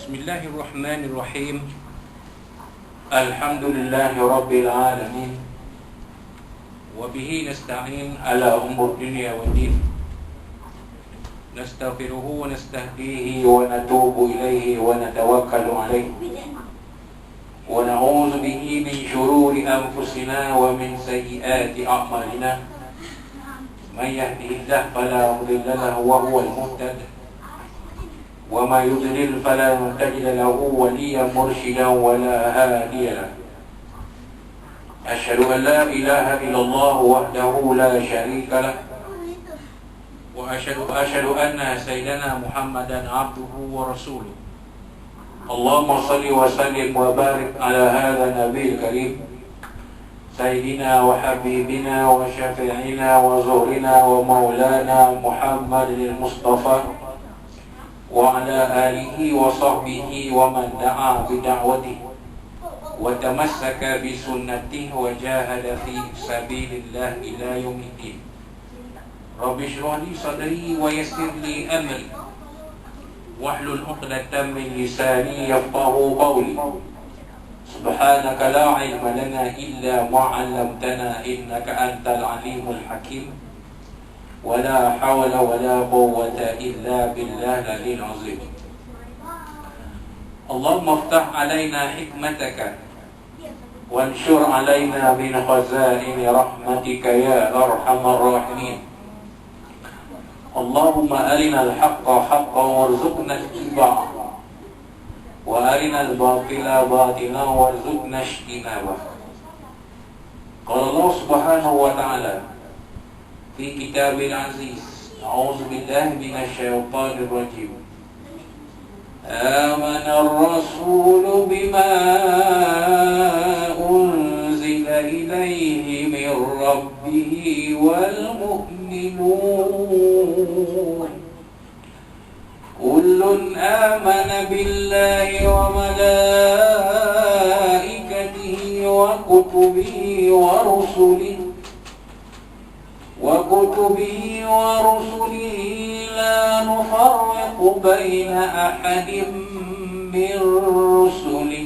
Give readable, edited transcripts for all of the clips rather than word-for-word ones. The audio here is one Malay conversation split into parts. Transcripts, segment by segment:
Bismillahirrahmanirrahim. Alhamdulillahi rabbil alamin. Wa bihi nasta'in ala umur dunya waddin. Nastaghfiruhu wa nastahdihi wa natubu ilayhi wa natawakkalu alayhi. Wa na'udzu bihi min shururi anfusina wa min sayyiati a'malina. Man yahdihillahu fala mudilla lahu wa huwal muhtadi. وما يضلل فلا تجد له وليا مرشدا ولا هاديا له. أشهد أن لا إله إلا الله وحده لا شريك له وأشهد أن سيدنا محمدا عبده ورسوله. اللهم صل وسلم وبارك على هذا النبي الكريم سيدنا وحبيبنا وشفيعنا وزهرنا ومولانا محمد المصطفى وعلى آله وصحبه ومن دعا بدعوته وتمسك بسنته وجاهد في سبيل الله إلى يوم الدين. رب اشرح لي صدري ويسر لي أمري واحلل عقدة من لساني يفقهوا قولي. سبحانك لا علم لنا إلا ما علمتنا إنك أنت العليم الحكيم. ولا حول ولا قوة إلا بالله العلي العظيم. اللهم افتح علينا حكمتك وانشر علينا من خزائن رحمتك يا أرحم الراحمين. اللهم أرنا الحق حقا وارزقنا اتباعه وأرنا الباطل باطلا وارزقنا اجتنابه. قال الله سبحانه وتعالى في كتاب العزيز أعوذ بالله من الشيطان الرجيم. آمن الرسول بما أنزل إليه من ربه والمؤمنون كل آمن بالله وملائكته وكتبه ورسله لا نفرق بين أحد من رسله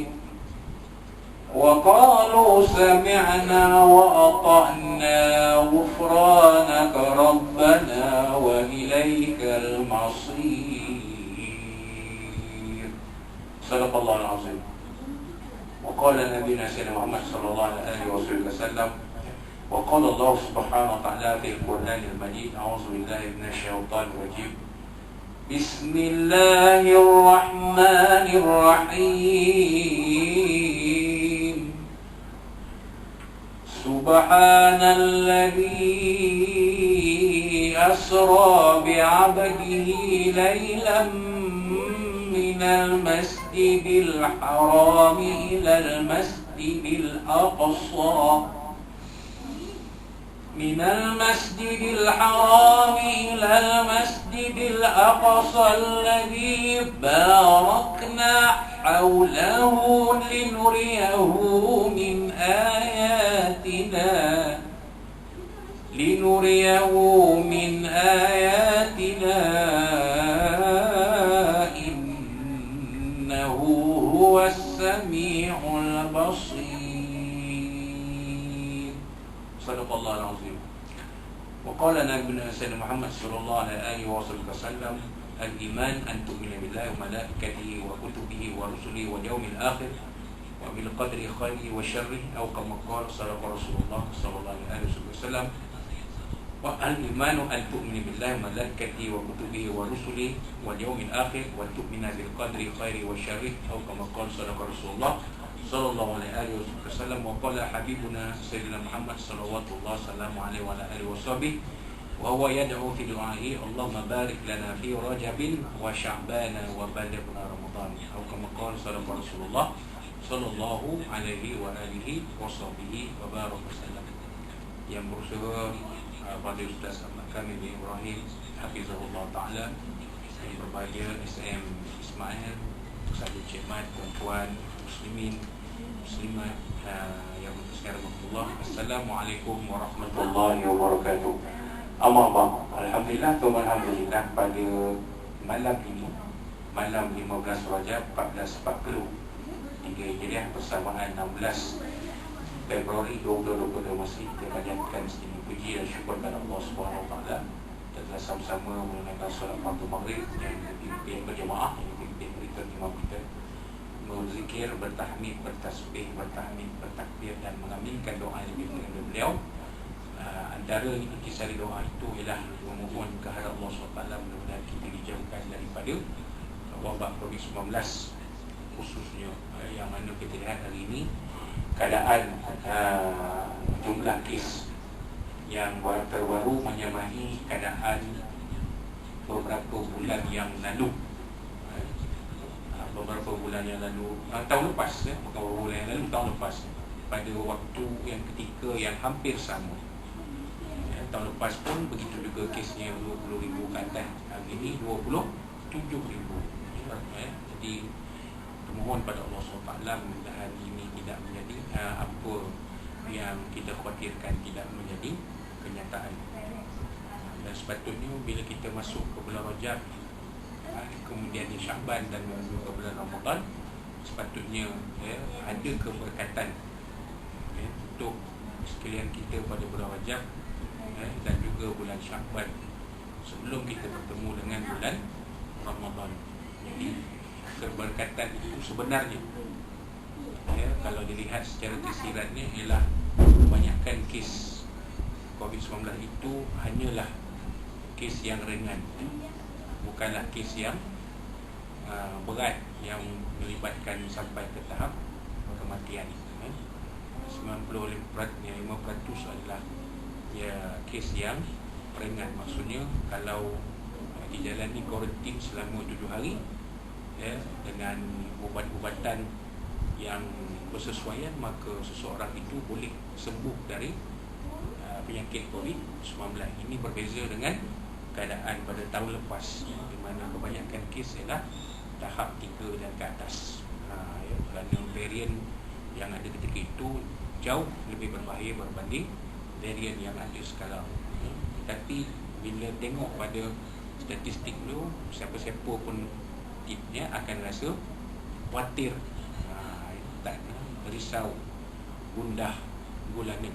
وقالوا سمعنا وأطعنا غفرانك ربنا وإليك المصير. صدق الله العظيم. وقال نبينا سيدنا محمد صلى الله عليه وسلم وقال الله سبحانه وتعالى في القرآن المجيد أعوذ بالله من الشيطان الرجيم. بسم الله الرحمن الرحيم. سبحان الذي أسرى بعبده ليلا من المسجد الحرام إلى المسجد الأقصى إلى المسجد الأقصى الذي باركنا حوله لنريه من آياتنا إنه هو السميع البصير. صدق الله العظيم. وقال نبينا سيدنا محمد صلى الله عليه وسلم الإيمان أن تؤمن بالله وملائكته وكتبه ورسله واليوم الآخر وبالقدر خيره وشره أو كما قال صدق رسول الله صلى الله عليه وسلم. والإيمان أن تؤمن بالله وملائكته وكتبه ورسله واليوم الآخر وتؤمن بالقدر خيره وشره أو كما قال صدق رسول الله صلى الله عليه وسلم. وقال حبيبنا سيدنا محمد صلوات الله وسلامه عليه وعلى آله وصحبه وهو يدعو في دعائه اللهم بارك لنا في رجب وشعبان وبلغنا رمضان أو كما قال صدق رسول الله صلى الله عليه وآله وصحبه وبارك وسلم. Yang berusaha pada Ustaz Ahmad Kamil bin Ibrahim Hafizahullah Ta'ala, yang berbahagia SM Ismail, Sahabat Cikmat, perempuan, muslimin, muslimat yang sekarang berhubungan. Assalamualaikum warahmatullahi wabarakatuh. Alhamdulillah, pada malam ini malam 15 Rajab 1440 3 Hijriah bersamaan 16 Februari 2022 Masih. Kita panjatkan segini puji dan syukur kepada Allah Subhanahu Wa Taala. Kita telah sama-sama menunaikan solat fardu maghrib yang dipimpin berjemaah, yang dipimpin oleh imam kita, berzikir, bertahmid, bertasbih, bertahmid, bertakbir dan mengaminkan doa yang dipimpin oleh beliau. Antara kisah doa itu ialah memohon kepada Allah SWT mudah-mudahan kita dijauhkan daripada wabak COVID-19, khususnya yang mana kita lihat hari ini keadaan jumlah kes yang terbaru menyamahi keadaan beberapa bulan yang lalu. Tahun lepas, bukan beberapa bulan yang lalu, tahun lepas, pada waktu yang ketika yang hampir sama. Tahun lepas pun begitu juga kesnya 20,000 ke atas. Hari ini 27,000. Jadi mohon pada Allah SWT mudah-mudahan ini tidak menjadi apa yang kita khawatirkan tidak menjadi kenyataan. Dan sepatutnya bila kita masuk ke bulan Rajab, kemudian di Syaban dan menuju ke bulan Ramadan, sepatutnya ada keberkatan untuk sekalian kita pada bulan Rajab dan juga bulan Syaban sebelum kita bertemu dengan bulan Ramadan. Jadi keberkatan itu sebenarnya kalau dilihat secara tersiratnya ialah kebanyakan kes COVID-19 itu hanyalah kes yang ringan, bukanlah kes yang berat yang melibatkan sampai ke tahap kematian. 95% adalah kes yang ringan. Maksudnya kalau dijalani kuarantin selama 7 hari dengan ubat-ubatan yang bersesuaian, maka seseorang itu boleh sembuh dari penyakit COVID-19. Ini berbeza dengan keadaan pada tahun lepas, di mana kebanyakan kes ialah tahap 3 dan ke atas. Kerana varian yang ada ketika itu jauh lebih berbahaya berbanding varian yang ada sekarang. Tapi bila tengok pada statistik tu, siapa-siapa pun dia akan rasa khawatir, tak risau, gundah gulana.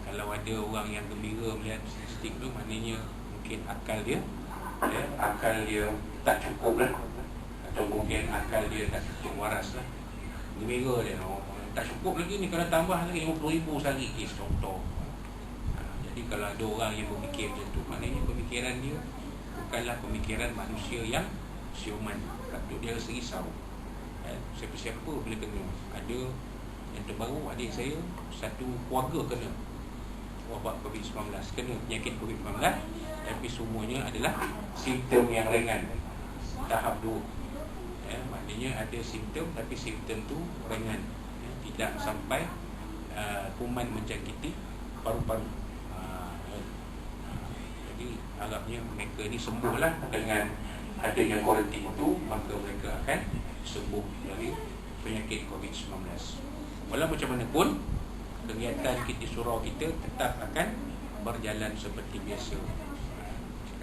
Kalau ada orang yang gembira melihat statistik tu, maknanya mungkin akal dia tak cukup lah, atau mungkin akal dia tak cukup waras lah. Gembira dia, tak cukup lagi ni, kalau tambah lagi 50,000 sehari kes contoh. Jadi kalau ada orang yang berfikir macam tu, maknanya pemikiran dia bukanlah pemikiran manusia yang siuman. Patut dia rasa risau. Siapa-siapa boleh kena. Ada yang terbaru, adik saya satu keluarga kena wabak COVID-19, kena penyakit COVID-19, tapi semuanya adalah simptom yang ringan, tahap 2. Maknanya ada simptom, tapi simptom tu ringan, tidak sampai kuman menjangkiti paru-paru. Jadi harapnya mereka ni sembuhlah dengan adanya kuarantin itu, maka mereka akan sembuh dari penyakit COVID-19. Walau macam mana pun, kegiatan kita surau kita tetap akan berjalan seperti biasa.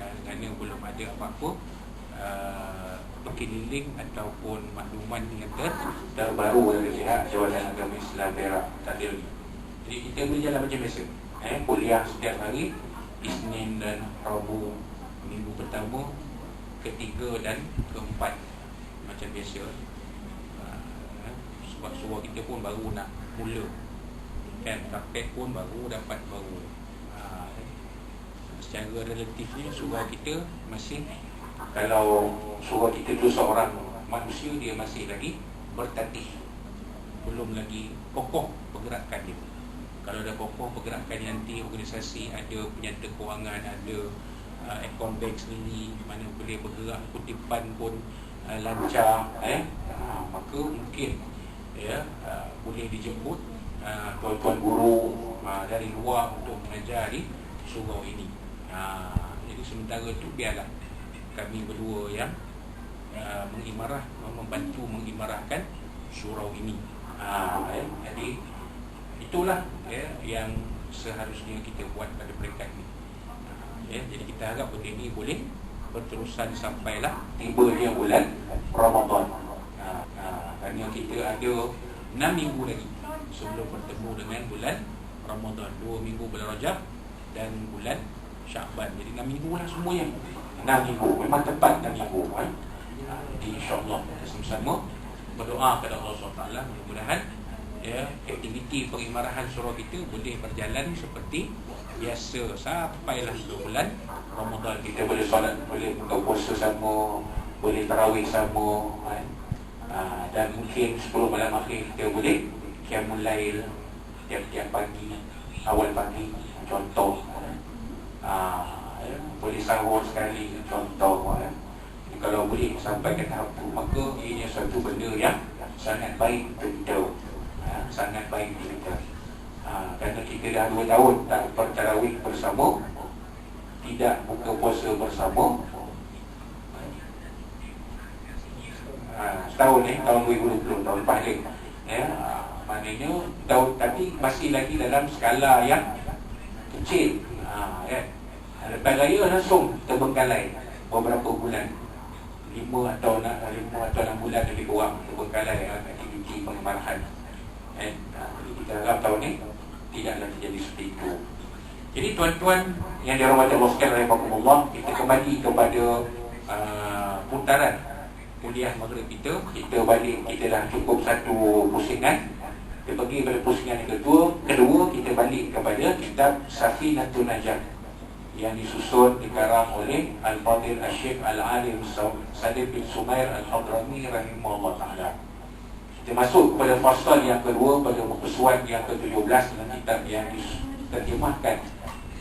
Kerana belum ada apa-apa berkeliling ataupun makluman yang terbaru dari pihak Jabatan Agama Islam Perak, tak ada lagi. Jadi kita berjalan macam biasa. Kuliah setiap hari, Isnin dan Rabu, minggu pertama, ketiga dan keempat macam biasa. Sebab surau kita pun baru nak mula, kan, praktek pun baru dapat baru. Secara relatifnya surau kita masih, kalau surau kita tu seorang manusia, dia masih lagi bertatih, belum lagi kokoh pergerakan dia. Kalau dah kokoh pergerakan nanti organisasi, ada penyata kewangan, ada account bank sendiri, mana boleh bergerak, kutipan pun lancar, maka mungkin boleh dijemput tuan-tuan guru dari luar untuk mengajar di surau ini. Jadi sementara itu biarlah kami berdua yang membantu mengimarahkan surau ini. Jadi itulah yang seharusnya kita buat pada peringkat ini. Jadi kita harap benda ini boleh berterusan sampailah tibanya bulan Ramadan. Kerana kita ada 6 minggu lagi sebelum bertemu dengan bulan Ramadan. 2 minggu bulan Rajab dan bulan Sya'ban. Jadi 6 minggu lah semuanya. 6 minggu, memang tepat 6 minggu kan? Jadi insyaAllah kita sama-sama berdoa kepada Allah SWT, mudah-mudahan ya, aktiviti pengimarahan surau kita boleh berjalan seperti biasa sampailah bulan Ramadan. Kita boleh solat, boleh buka puasa sama, boleh tarawih sama kan? Dan mungkin 10 malam akhir kita boleh qiyamul lail tiap-tiap pagi, awal pagi contoh. Boleh sahur sekali contoh. Kalau boleh sampai ke tahap itu, maka ia satu benda yang sangat baik untuk kita. Sangat baik untuk kita. Kerana kita dah 2 tahun tak bertarawih bersama, tidak buka puasa bersama. Setahun tahun 2020, tahun lepas ni. Maknanya tahun, tapi masih lagi dalam skala yang kecil. Lepas raya langsung terbengkalai beberapa bulan, 5 atau 6 bulan lebih kurang terbengkalai aktiviti pengimarahan. Jadi kita harap tahun ni tidaklah terjadi seperti itu. Jadi tuan-tuan yang dirahmati Allah sekalian, rahimakumullah, kita kembali kepada putaran kuliah maghrib kita. Kita balik, kita dah cukup satu pusingan. Kita pergi pada pusingan yang kedua kita balik kepada kitab Safinatun Najah yang disusun, dikarang oleh Al-Fadhil Al-Syekh Al-Alim Salim bin Sumair Al-Hadrami rahimahullah ta'ala. Kita masuk kepada fasal yang kedua pada muka surat yang ke-17 dalam kitab yang diterjemahkan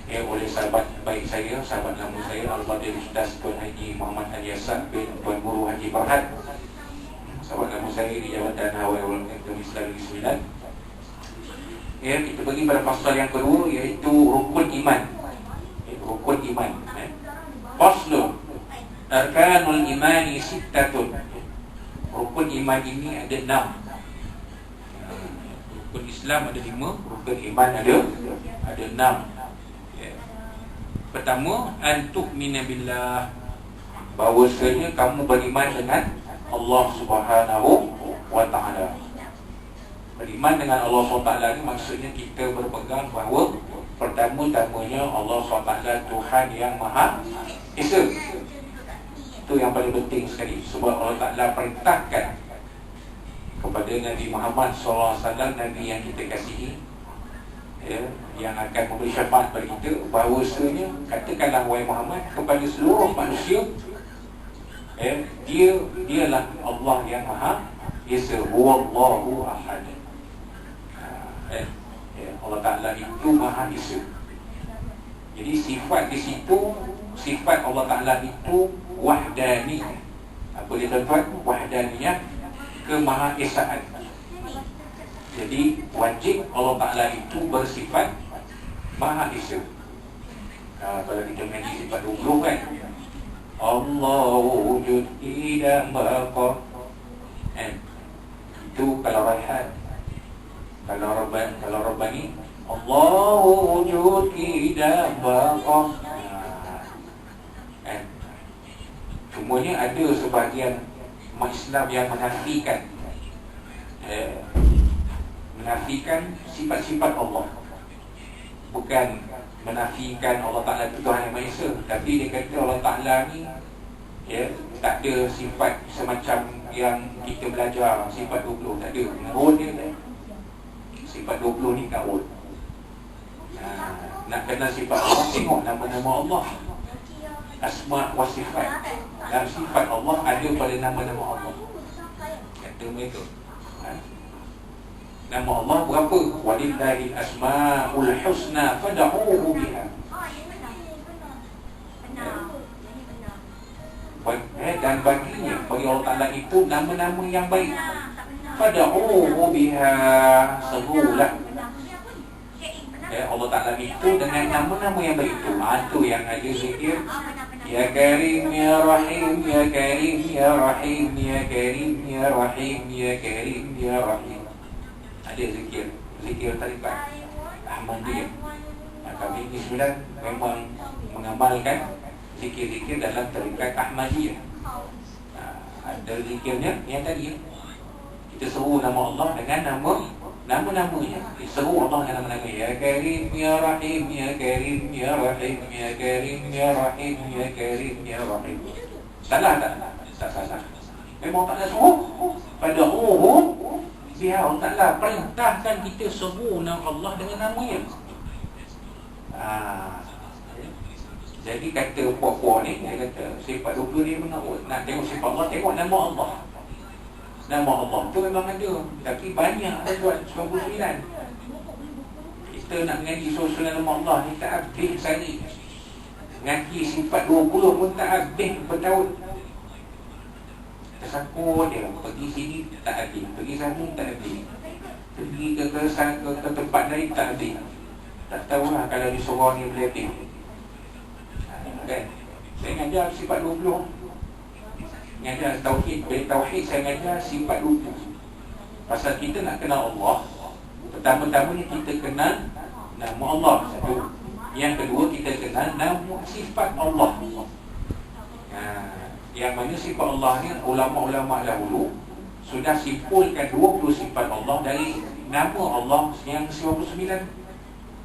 oleh sahabat baik saya, sahabat lama saya, Al-Fadhil Ustaz Tuan Haji Muhammad Al-Yasad bin Tuan Guru Haji Farhad, sahabat lama saya di Jabatan Hawai Akademi Islam Negeri Sembilan. Kita pergi pada fasal yang kedua, iaitu rukun iman. Rukun iman. Faslun arkanul imani sittatun. Rukun iman ini ada 6. Rukun Islam ada 5, rukun iman ada 6. Pertama, antu'mina billah, bahawasanya kamu beriman dengan Allah Subhanahu wa ta'ala. Beriman dengan Allah SWT ni maksudnya kita berpegang bahawa pertama-tamanya Allah SWT Tuhan yang Maha Esa. Itu yang paling penting sekali. Sebab Allah Ta'ala perintahkan kepada Nabi Muhammad SAW, Nabi yang kita kasihi, yang akan memberi syafaat bagi kita, bahawasanya katakanlah wahai Muhammad kepada seluruh manusia, dialah Allah yang Maha Esa, huwallahu ahad. Allah Ta'ala itu Maha Esa. Jadi sifat di situ, sifat Allah Ta'ala itu wahdani. Apa dia tuan-tuan? Wahdaniyah, kemahaesaan. Jadi wajib Allah Ta'ala itu bersifat Maha Esa. Kalau kita mengaji sifat 20 kan, Allahu wujud tidak baqa. Itu kalau Raihan. Kalau Rabbani, Allahu wujud tidak baqa. Semuanya ada sebahagian umat Islam yang menafikan sifat-sifat Allah. Bukan menafikan Allah Ta'ala itu Tuhan yang Maha Esa, tapi dia kata Allah Ta'ala ni tak ada sifat semacam yang kita belajar sifat 20, tak ada. Urut dia tak. Sifat 20 ni kat urut. Nak kenal sifat Allah, tengok nama-nama Allah, asma wa sifat. Dan sifat Allah ada pada nama-nama Allah. Kata mereka, nama Allah berapa? Walillahil asma'ul husna fad'uhu biha. Dan baginya, bagi Allah Ta'ala itu nama-nama yang baik. Fad'uhu biha, serulah Allah Ta'ala itu dengan nama-nama yang baik itu. Itu yang ada zikir, Ya Karim, Ya Rahim, Ya Karim, Ya Rahim, Ya Karim, Ya Rahim, Ya Karim, Ya Rahim. Ada zikir tarikat Ahmadiyah. Kami ini sebenarnya memang mengamalkan zikir-zikir dalam tarikat Ahmadiyah. Ada zikirnya yang tadi, kita seru nama Allah dengan nama-namanya. Seru Allah dengan nama-nama, Ya Karim, Ya Rahim, Ya Karim, Ya Rahim, Ya Karim, Ya Rahim, Ya Karim, Ya Rahim. Salah tak? Tak salah. Memang tak nak seru. Pada biar Allah Ta'ala perintahkan kita seru nama Allah dengan namanya. Jadi kata puak-puak ni, dia kata sifat 20 ni menurut nak tengok sifat Allah, tengok nama Allah. Nama Allah tu memang ada, tapi banyak ada buat 99. Kita nak ngaji susunan nama Allah ni tak habis sehari. Ngaji sifat 20 pun tak habis bertahun. Tersangkut dia, pergi sini tak habis, pergi sana tak habis, pergi ke tempat lain tak habis. Tak tahulah kalau di surau ni boleh habis. Kan? Saya ngajar sifat 20. Ngajar tauhid, dari tauhid saya ngajar sifat 20. Pasal kita nak kenal Allah, pertama-tama ni kita kenal nama Allah satu. Yang kedua kita kenal nama sifat Allah. Yang mana sifat Allah ni ulama-ulama dahulu sudah simpulkan 20 sifat Allah dari nama Allah yang 99.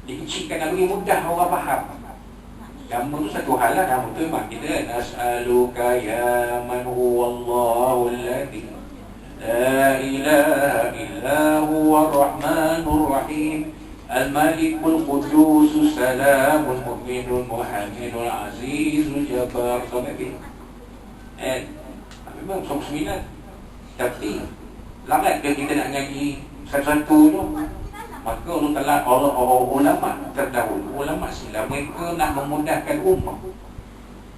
Dikecilkan lebih mudah orang faham. Nama tu satu hal lah, nama tu memang kita nas'aluka ya man huwallahu alladhi la ilaha illa huwa ar-rahmanur rahim al-malikul qudusus salamul mu'minul muhamminul azizul jabbar. Memang 99. Tapi lambat ke kita nak ngaji satu-satu tu. Maka Allah ulama terdahulu, ulama silam, mereka nak memudahkan umat,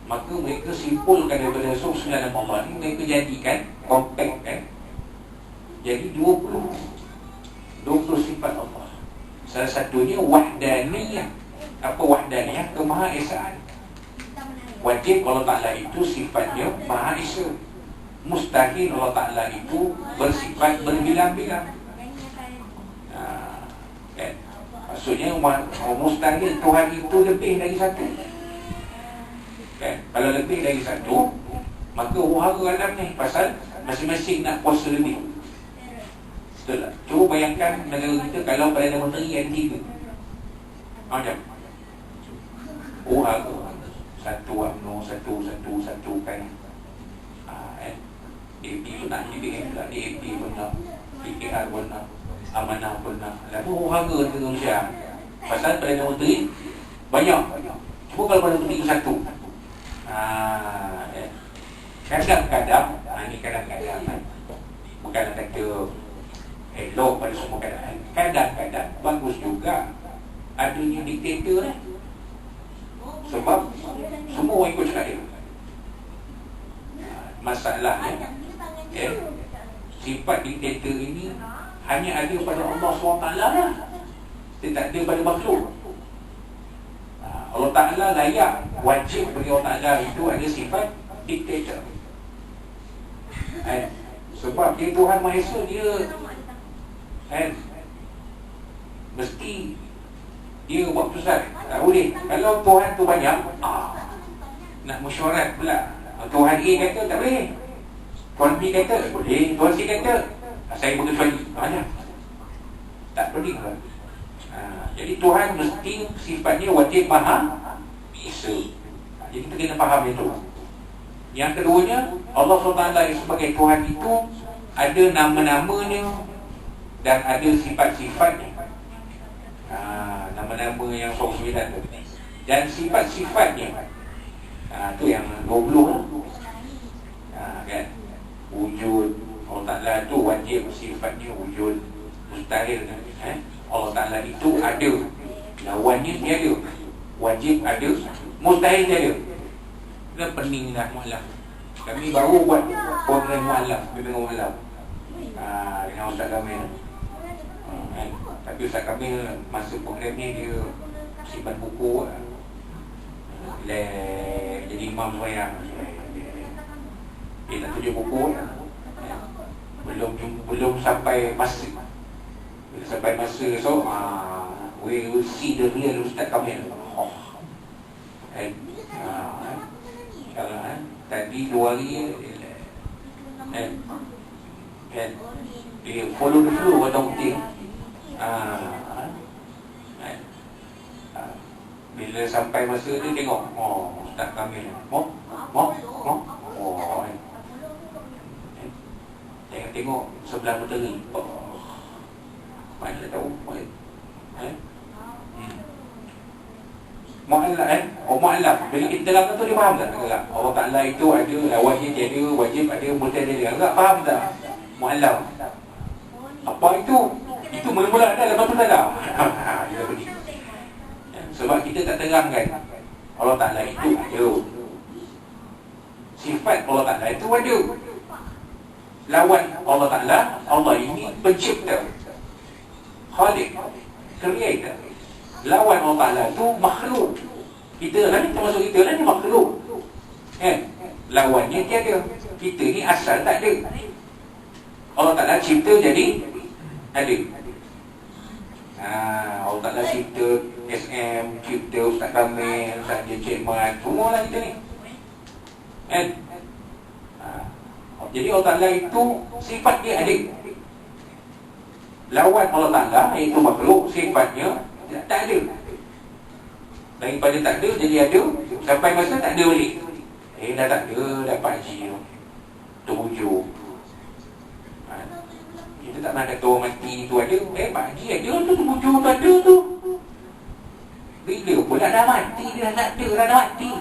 maka mereka simpulkan daripada 99 nama Allah ni, mereka jadikan compact kan. Jadi 20 sifat Allah. Salah satunya wahdaniyah. Apa wahdaniyah? Kemahaesaan. Wajib Allah Ta'ala itu sifatnya Maha Esa. Mustahil Allah Ta'ala itu bersifat berbilang-bilang. Maksudnya mustahil Tuhan itu lebih dari satu. Kan? Kalau lebih dari satu, maka wahara alam ni, pasal masing-masing nak kuasa lebih. Betul tak? Cuba bayangkan negara kita kalau Perdana Menteri yang 3. Macam wahara satu UMNO, satu kan. AP pun nak, DPM pula, DAP pun nak, PKR pun nak, Amanah pun nak. Lalu wahara di Indonesia. Pasal Perdana Menteri banyak. Cuba kalau Perdana Menteri itu satu. Kadang-kadang, ini kadang-kadang bukan kata elok pada semua keadaan. Kadang-kadang bagus juga adanya diktator lah. Sebab semua orang ikut cakap dia. Masalahnya sifat diktator ini hanya ada pada Allah SWT lah. Dia tak ada pada makhluk. Allah Ta'ala layak, wajib bagi Allah Ta'ala itu ada sifat diktator. Sebab dia Tuhan Maha Esa, dia mesti dia buat keputusan. Tak boleh. Kalau Tuhan tu banyak, nak mesyuarat pula. Tuhan A kata tak boleh, Tuhan B kata boleh, Tuhan C kata saya berkecuali. Banyak tak boleh kan? Jadi Tuhan mesti sifatnya wajib Maha Esa. Jadi kita kena faham itu. Yang keduanya, Allah SWT sebagai Tuhan itu ada nama-namanya dan ada sifat-sifatnya. Nama-nama yang 9 tu dan sifat-sifatnya. Itu yang 20 kan. Wujud Allah Ta'ala itu wajib, sifatnya wujud. Mustahil kan? Allah Ta'ala itu ada, lawannya tiada. Wajib ada, mustahil tiada. Kita pening dah mu'alaf. Kami baru buat program mu'alaf, bimbingan mu'alaf dengan Ustaz Kamil. Tapi Ustaz Kamil masa program ni dia simpan buku, jadi imam semayang. Dia nak tunjuk buku, belum sampai masa. Bila sampai masa esok, we will see the real Ustaz Kamil. Kalau tadi 2 hari dia follow the flow kata putih. Bila sampai masa dia tengok, Ustaz Kamil tengok sebelah materi. Mana tahu Mu'allaf bila kita terangkan tu dia faham tak? Allah Ta'ala itu ada wajib ada multi dia agak faham tak? Mu'allaf apa itu? Itu mula-mula ada, lepas tu tak ada. Dia pergi. Sebab kita tak terangkan Allah Ta'ala itu ada, sifat Allah Ta'ala itu ada. Lawan Allah Ta'ala, Allah ini pencipta, Khaliq, creator. Lawan Allah Ta'ala itu makhluk. Kita lah ni, termasuk kita lah ni makhluk. Lawannya tiada. Kita ni asal tak ada. Allah Ta'ala cipta jadi ada. Allah Ta'ala cipta SM, cipta Ustaz Kamil, Ustaz Cik Mat, semua lah kita ni. Jadi Allah Ta'ala itu sifat dia ada. Lawan Allah Ta'ala iaitu makhluk, sifatnya tak ada. Daripada tak ada jadi ada, sampai masa tak ada balik. Dah tak ada, dah pakcik terwujud. Kita tak nak kata orang mati tu ada. Pakcik ada tu, terwujud tu ada tu. Bila pula dah mati, dia dah tak ada, dah mati.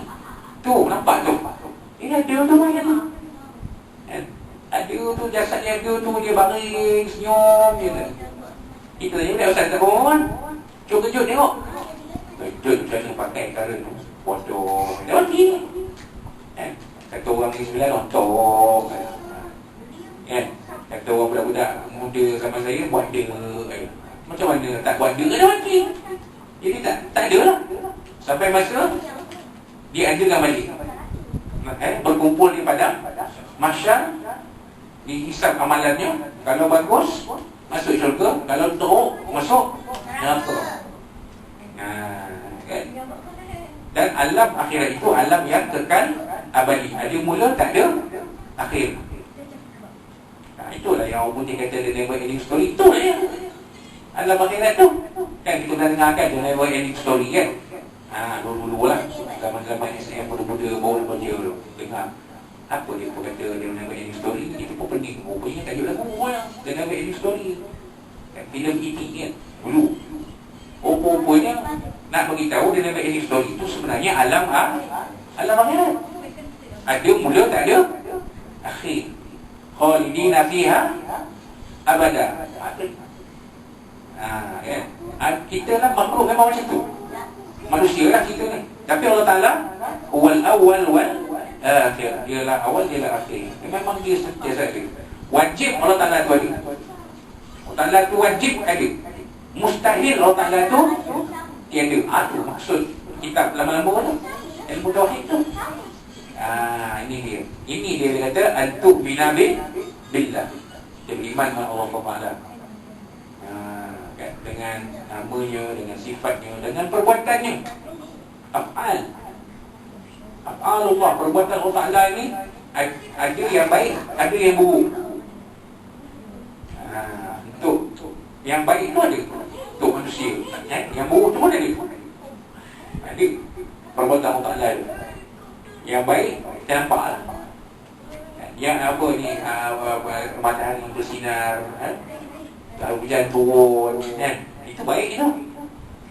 Tu, nampak tu. Ada tu mana tu. Ada tu, jasad dia ada tu, dia baring, senyum je lah. Kita tanya, dah Ustaz tak bohong. Kejut tengok. Kejut macam mana pakai cara tu. Bodoh. Dah mati ni. Kata orang ni sembilan rontok. Kata orang budak-budak muda sama saya buat dia. Macam mana tak buat dia, dah mati. Jadi tak ada lah. Sampai masa dia adakan balik. Berkumpul di padang mahsyar, dihisap amalannya. Kalau bagus masuk syurga, kalau teruk masuk neraka. Kan? Dan alam akhirat itu alam yang kekal abadi. Ada mula, tak ada akhir. Itulah yang orang putih kata the never ending story. Itulah dia alam akhirat tu. Kan kita pernah dengarkan the never ending story kan. Dulu-dulu lah, zaman-zaman SM muda-muda baru kerja tu, dengar apa dia pun kata dia never ending story. Itu pun pening. Rupanya tajuk lagu lah, the never ending story. Filem E.T. kan dulu. Rupanya nak beritahu dia never ending story itu sebenarnya alam akhirat. Ada mula, tak ada akhir. Khalidina fiha abada. Kita lah makhluk memang macam tu. Manusia lah kita ni. Tapi Allah Ta'ala wal awal wal akhir. Dia lah awal, dia lah akhir. Memang dia sentiasa ada. Wajib Allah Ta'ala tu ada. Allah Ta'ala tu wajib ada. Mustahil Allah Ta'ala tu tiada. Itu maksud kitab lama-lama tu, ilmu tauhid tu. Ini dia kata antuk minabi billah. Dia beriman dengan Allah Ta'ala, dengan namanya, dengan sifatnya, dengan perbuatannya. Af'al Allah, perbuatan Allah Ta'ala ni ada yang baik, ada yang buruk. Untuk yang baik tu ada untuk manusia, yang buruk tu pun ada. Ada perbuatan Allah Ta'ala tu. Yang baik kita nampak lah. Yang apa ni, matahari bersinar, hujan turun, itu baik itu.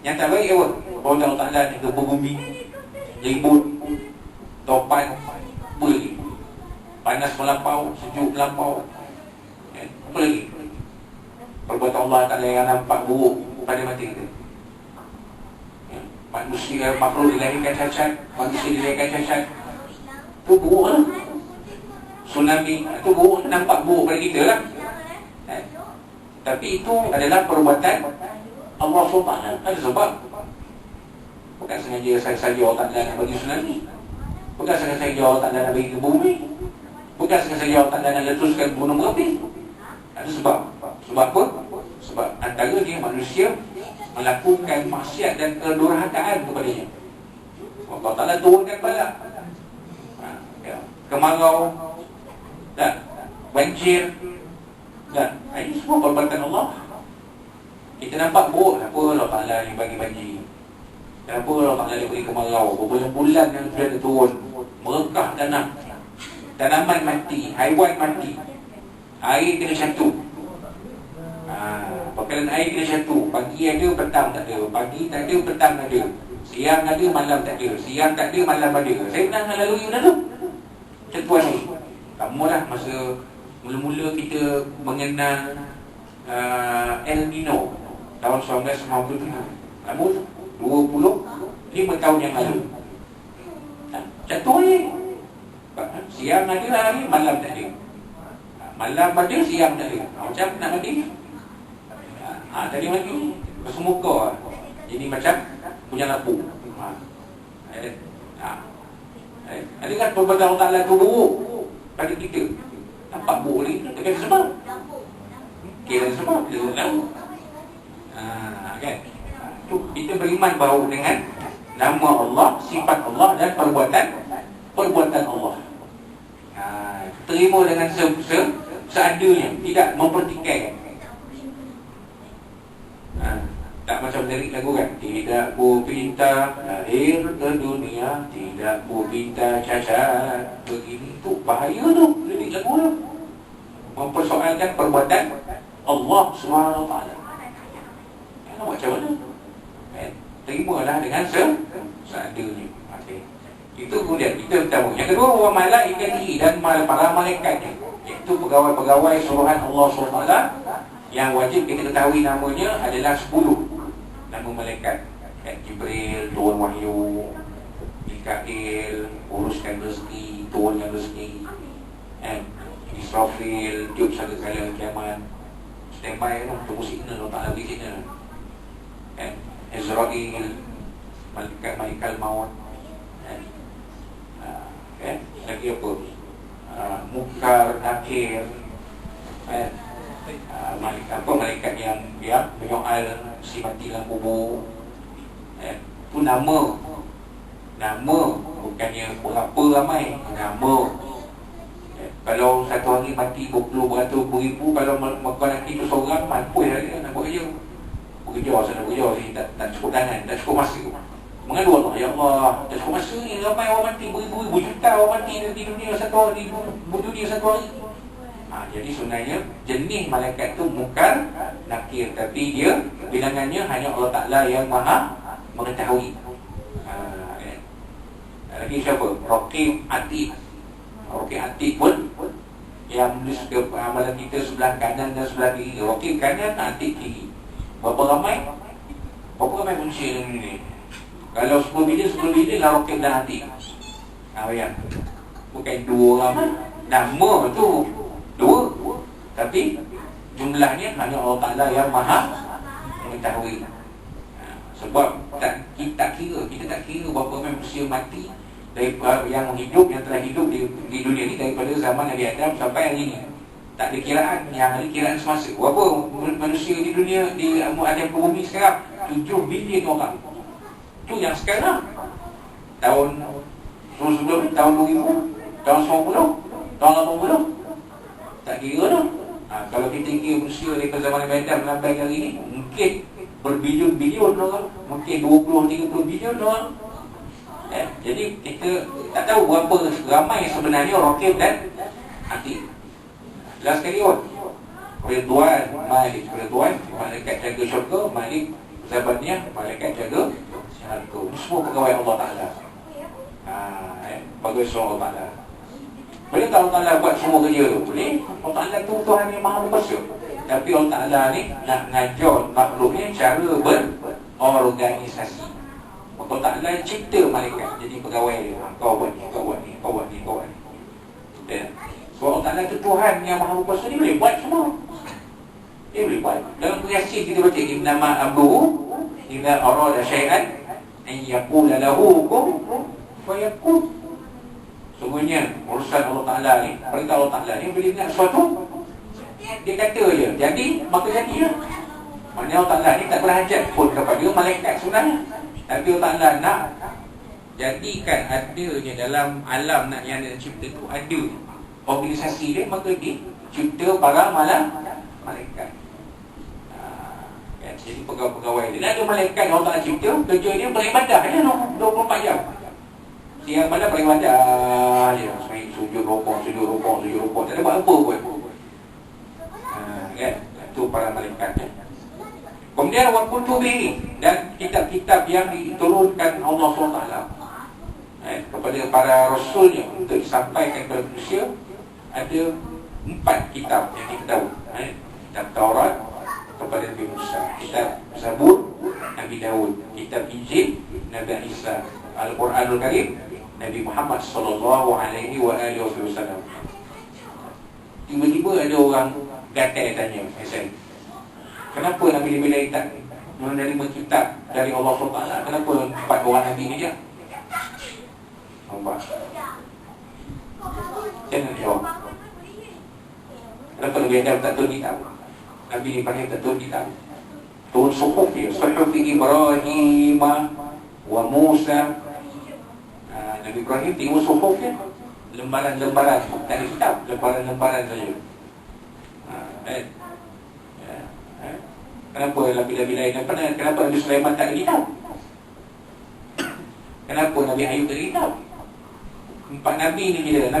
Yang tak baik apa? Perbuatan Allah Ta'ala ni, gempa bumi, ribut, topan, apa lagi? Panas melampau, sejuk melampau, apa lagi? Perbuatan Allah Ta'ala yang nampak buruk pada mata kita. Manusia, makhluk dilahirkan cacat, manusia dilahirkan cacat, itu buruk lah. Tsunami, itu buruk, nampak buruk pada kita lah. Tapi itu adalah perbuatan Allah SWT. Ada sebab. Bukan sengaja saja Allah Ta'ala nak bagi tsunami. Bukan sengaja Allah Ta'ala nak bagi bumi. Bukan sengaja Allah Ta'ala nak letuskan gunung berapi. Ada sebab. Sebab apa? Sebab antara dia manusia melakukan maksiat dan kedurhakaan kepadanya. Allah Ta'ala turunkan bala. kemarau, tak, banjir, tak. Ini semua perbuatan Allah. Kita nampak buruk apa Allah Ta'ala yang bagi banjir, kenapa Allah Ta'ala yang beri kemarau, berbulan-bulan yang sudah turun, merekah tanah, tanaman mati, haiwan mati, air kena satu. Bakalan air kena satu. Pagi ada, petang tak ada. Pagi tak ada, petang ada. Siang ada, malam tak ada. Siang tak ada, malam ada. Saya pernah lalui benda tu. Contoh ni, kamu lah masa mula-mula kita mengenal El Nino tahun 1997. Kamu 25 tahun yang lalu. Contoh ni, siang ada hari, malam tak ada. Malam ada, siang tak ada. Macam nak mati. Tadi mati bersemuka. Jadi macam punya lampu. Ada kan perbuatan Allah Ta'ala tu buruk pada kita. Nampak buruk ni, tak sebab. Kira sebab, dia tahu. Kan? Kita beriman bahawa dengan nama Allah, sifat Allah dan perbuatan Allah. Terima dengan seadanya, tidak mempertikaikan. Tak macam lirik lagu kan, tidak ku pinta lahir ke dunia, tidak ku pinta cacat begini. Tu bahaya tu lirik lagu tu, mempersoalkan perbuatan Allah SWT. Macam mana? Terimalah dengan seadanya. Itu kemudian kita pertama. Yang kedua, wa malaikatihi, dan para malaikatnya, iaitu pegawai-pegawai suruhan Allah SWT yang wajib kita ketahui namanya adalah 10 nama malaikat. Jibril turun wahyu, Mikail uruskan rezeki, turunkan rezeki, Israfil tiup sangkakala kiamat, standby tunggu signal Allah Ta'ala beri signal. Azrail, malaikat maut. Lagi apa? Munkar, Nakir, malaikat yang menyoal si mati dalam kubur. Itu nama, bukannya berapa ramai, nama. Kalau satu hari mati 20, beratus, beribu, kalau makan nanti tu seorang, mampu saja nak buat kerja. Bekerja sana, bekerja sini, tak cukup tangan, tak cukup masa. Mengadu Allah, ya Allah, tak cukup masa ni, ramai orang mati, beribu-ribu juta orang mati di dunia satu hari, di dunia satu hari. Jadi sebenarnya jenis malaikat tu bukan nakir, tapi dia bilangannya hanya Allah Ta'ala yang maha mengetahui. Lagi siapa? Raqib Atid. Raqib Atid pun yang menulis ke amalan kita sebelah kanan dan sebelah kiri. Raqib kanan, Atid kiri. Berapa ramai manusia dalam dunia ni? Kalau 10 bilion lah Raqib dan Atid. Bayang, bukan 2 orang. Nama tu 2, tapi jumlahnya hanya Allah Ta'ala yang maha mengetahui. Sebab kita tak kira berapa manusia mati daripada yang hidup, yang telah hidup di dunia ni daripada zaman Nabi Adam sampai hari ini. Tak ada kiraan, yang ada kiraan semasa. Berapa manusia di dunia, di alam bumi sekarang? 7 bilion orang. Tu yang sekarang. Tahun 2000, tahun 2000, tahun 90, tahun 80. Tak kira dah. Kalau kita kira manusia daripada zaman Nabi Adam sampai hari ini, mungkin berbilion-bilion orang, mungkin 20-30 bilion orang. Jadi kita tak tahu berapa ramai sebenarnya Raqib dan Atid. Last sekali Ridwan, Malik. Ridwan, malaikat jaga syurga. Malik, Zabaniyah, malaikat jaga syurga. Semua pegawai Allah Ta'ala. Pegawai surga Allah Ta'ala. Boleh tak Allah Ta'ala buat semua kerja tu? Boleh. Allah Ta'ala tu Tuhan yang maha berkuasa. Tapi Allah Ta'ala ni nak ngajar makhluknya cara berorganisasi. Allah Ta'ala cipta malaikat jadi pegawai dia. Kau buat ni, kau buat ni, kau buat ni, kau buat ni. So Allah Ta'ala tu Tuhan yang maha berkuasa, dia boleh buat semua. Dia boleh buat. Dalam Yasin kita baca innama amruhu idza arada syai'an an yaqula lahu kun fayakun. Sungguhnya urusan Allah Ta'ala ni, perintah Allah Ta'ala ni, bila ingat sesuatu, dia kata je, jadi, maka jadilah. Maksudnya Allah Ta'ala ni tak berhajat pun kepada malaikat sebenarnya. Tapi Allah Ta'ala nak jadikan adanya dalam alam nak yang nak cipta tu ada organisasi dia, maka dicipta para malaikat. Jadi pegawai-pegawai dia. Dan ada malaikat yang Allah cipta, kerja dia beribadah je 24 jam. Siang malam beribadah je. Sujud rokok. Tak ada buat apa pun. Kan? Itu para malaikat. Kemudian wa kutubihi, dan kitab-kitab yang diturunkan Allah SWT kepada para rasulnya untuk disampaikan kepada manusia. Ada 4 kitab yang kita tahu. Kitab Taurat kepada Nabi Musa, kitab Zabur Nabi Daud, kitab Injil Nabi Isa, Al-Quranul Karim Nabi Muhammad sallallahu alaihi wasallam. Tiba-tiba ada orang gatai tanya saya, kenapa Nabi bila tak menerima kitab dari Allah SWT? Kenapa 4 orang Nabi ni je? Nampak? Jangan jawab. Kenapa Nabi Adam tak turun kitab? Nabi Ibrahim tak turun kitab. Turun suhuf dia. Suhuf Ibrahim wa Musa. Nabi Ibrahim tengok suhuf dia, lembaran-lembaran, tak ada kitab, lembaran-lembaran saja. Kenapa Nabi lain? Kenapa Nabi Sulaiman tak ada kitab? Kenapa Nabi Ayub tak ada kitab? 4 Nabi ni je.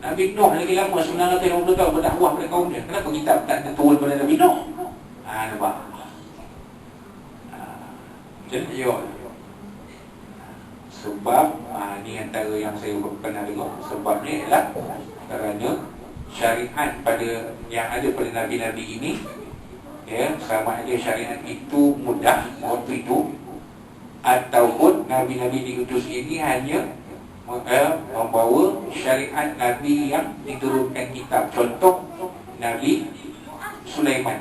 Nabi Nuh lagi lama 950 tahun berdakwah pada kaum dia. Kenapa kitab tak turun pada Nabi Nuh? Nampak? Macam mana? Sebab ni antara yang saya pernah dengar. Sebab ni adalah kerana syariat pada yang ada pada Nabi-Nabi ini, sama ada syariat itu mudah waktu itu, ataupun Nabi-Nabi diutus ini hanya membawa syariat Nabi yang diturunkan kitab. Contoh Nabi Sulaiman.